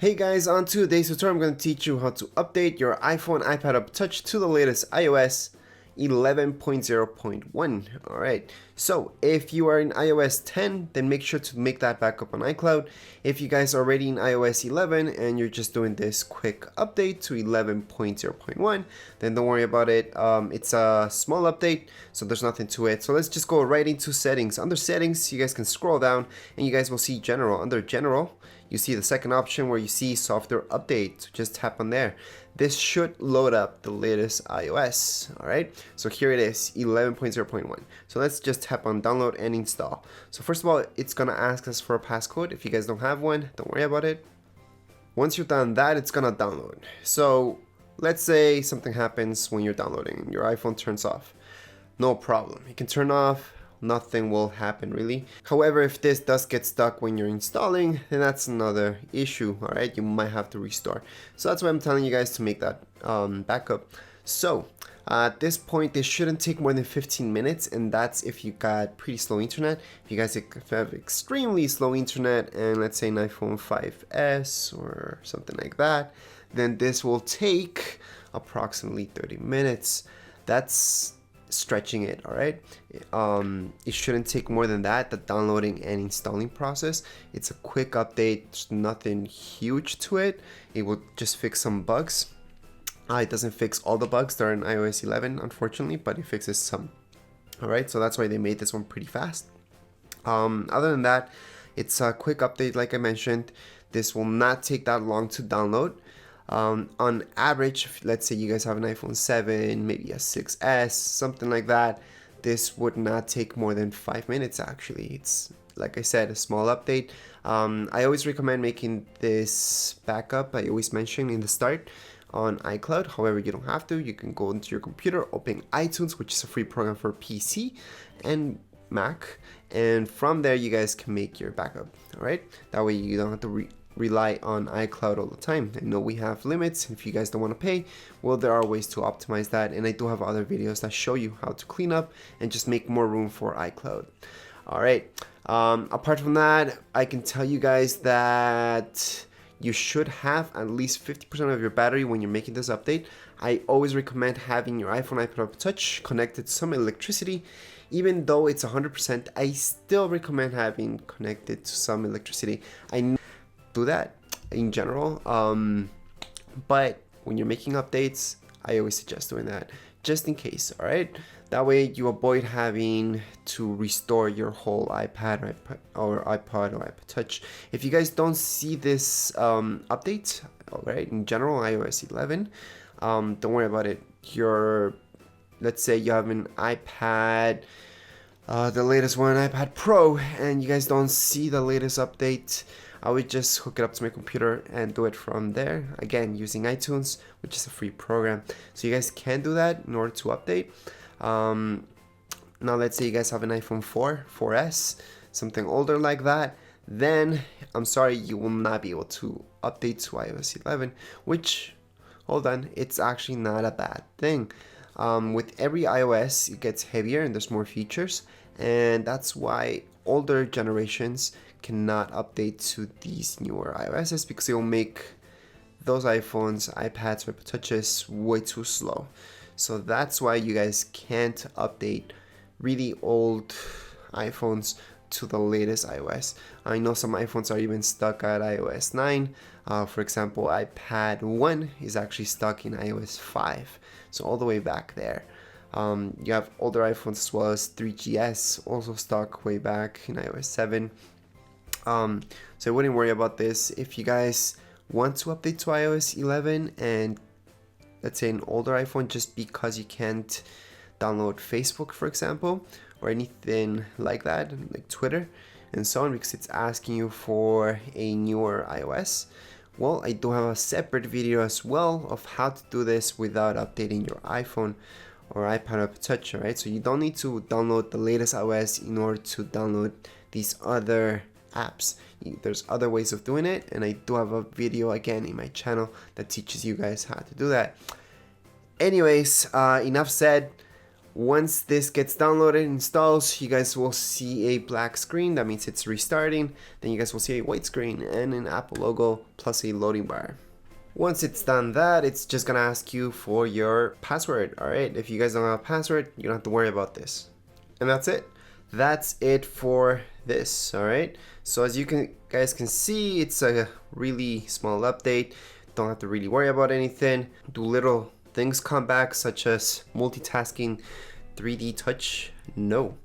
Hey guys, on today's tutorial I'm going to teach you how to update your iPhone, iPad or Touch to the latest iOS 11.0.1. Alright, so if you are in iOS 10, then make sure to make that backup on iCloud. If you guys are already in iOS 11 and you're just doing this quick update to 11.0.1, then don't worry about it. It's a small update, so there's nothing to it. So let's just go right into settings. Under settings, you guys can scroll down and you guys will see general. Under general, you see the second option where you see software update. So just tap on there. This should load up the latest iOS. Alright, so here it is, 11.0.1. So let's just tap on download and install. So first of all, it's gonna ask us for a passcode. If you guys don't have one, don't worry about it. Once you're done that, it's gonna download. So let's say something happens when you're downloading and your iPhone turns off. No problem, you can turn off. Nothing will happen really. However, if this does get stuck when you're installing, then that's another issue. All right, you might have to restore. So that's why I'm telling you guys to make that backup. So at this point, this shouldn't take more than 15 minutes, and that's if you got pretty slow internet. If you guys have extremely slow internet and let's say an iPhone 5S or something like that, then this will take approximately 30 minutes. That's stretching it. All right, it shouldn't take more than that, the downloading and installing process. It's a quick update. There's nothing huge to it. It will just fix some bugs. It doesn't fix all the bugs that are in iOS 11 unfortunately, but it fixes some. All right, so that's why they made this one pretty fast. Other than that, it's a quick update. Like I mentioned, this will not take that long to download. On average, let's say you guys have an iPhone 7, maybe a 6S, something like that, this would not take more than 5 minutes actually. It's, like I said, a small update. I always recommend making this backup, I always mention in the start, on iCloud. However, you don't have to. You can go into your computer, open iTunes, which is a free program for PC and Mac, and from there you guys can make your backup. All right, that way you don't have to rely on iCloud all the time. I know we have limits. If you guys don't want to pay, well, there are ways to optimize that, and I do have other videos that show you how to clean up and just make more room for iCloud. All right, apart from that, I can tell you guys that you should have at least 50% of your battery when you're making this update. I always recommend having your iPhone, iPad or Touch connected to some electricity. Even though it's 100%, I still recommend having connected to some electricity. I do that in general, but when you're making updates, I always suggest doing that just in case. All right, that way you avoid having to restore your whole iPad or iPod or iPod Touch. If you guys don't see this update, all right, in general iOS 11, don't worry about it. Let's say you have an iPad, the latest one, iPad Pro, and you guys don't see the latest update, I would just hook it up to my computer and do it from there, again using iTunes, which is a free program. So you guys can do that in order to update. Now let's say you guys have an iPhone 4, 4S, something older like that, then I'm sorry, you will not be able to update to iOS 11, which, hold on, it's actually not a bad thing. With every iOS, it gets heavier and there's more features, and that's why older generations cannot update to these newer iOSs, because it will make those iPhones, iPads, or Touches way too slow. So that's why you guys can't update really old iPhones to the latest iOS. I know some iPhones are even stuck at iOS 9. For example, iPad 1 is actually stuck in iOS 5, so all the way back there. You have older iPhones as well as 3GS, also stuck way back in iOS 7. So I wouldn't worry about this. If you guys want to update to iOS 11 and let's say an older iPhone, just because you can't download Facebook, for example, or anything like that, like Twitter and so on, because it's asking you for a newer iOS, well, I do have a separate video as well of how to do this without updating your iPhone or iPad or Touch. Right, so you don't need to download the latest iOS in order to download these other apps. There's other ways of doing it, and I do have a video again in my channel that teaches you guys how to do that. Anyways, enough said. Once this gets downloaded and installs, you guys will see a black screen. That means it's restarting. Then you guys will see a white screen and an Apple logo plus a loading bar. Once it's done that, it's just gonna ask you for your password. All right, if you guys don't have a password, you don't have to worry about this. And that's it. That's it for this. All right, so as you guys can see, it's a really small update. Don't have to really worry about anything. Do little things come back, such as multitasking 3D touch? No.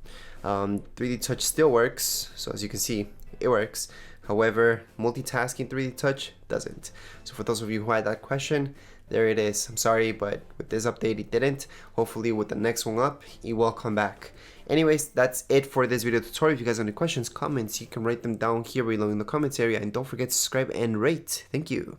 3D touch still works, so as you can see, it works. However, multitasking 3D touch doesn't. So for those of you who had that question, there it is. I'm sorry, but with this update it didn't. Hopefully with the next one up, it will come back. Anyways, that's it for this video tutorial. If you guys have any questions, comments, you can write them down here below in the comments area. And don't forget to subscribe and rate. Thank you.